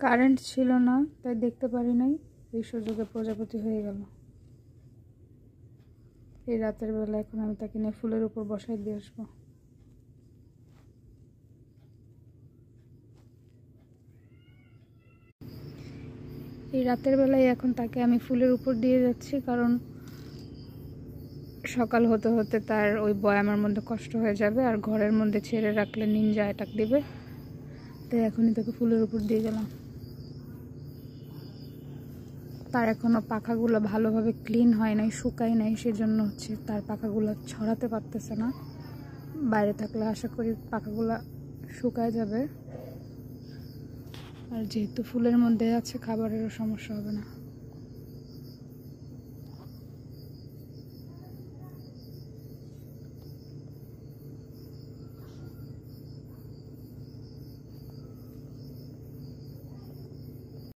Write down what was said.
Current ছিল না, তাই দেখতে পারি নাই। এই সুযোগে প্রজাপতি হয়ে গেল। এই রাতের বেলা এখন আমি তাকে নিয়ে ফুলের উপর বসাই দিয়ে আসবো। এই রাতের বেলায় এখন তাকে আমি ফুলের উপর দিয়ে যাচ্ছি, কারণ সকাল হতে হতে তার ওই বয়ামের মধ্যে কষ্ট হয়ে যাবে, আর ঘরের মধ্যে ছেড়ে রাখলে নিনজা অ্যাটাক দিবে। তাই এখনই তাকে ফুলের উপর দিয়ে গেলাম। তার এখনো পাখাগুলো ভালোভাবে ক্লিন হয় নাই, শুকায় নাই, সেজন্য হচ্ছে তার পাখাগুলো ছড়াতে পারতেছে না। বাইরে থাকলে আশা করি পাখাগুলো শুকায় যাবে। আর যেহেতু ফুলের মধ্যে আছে, খাবারেরও সমস্যা হবে না।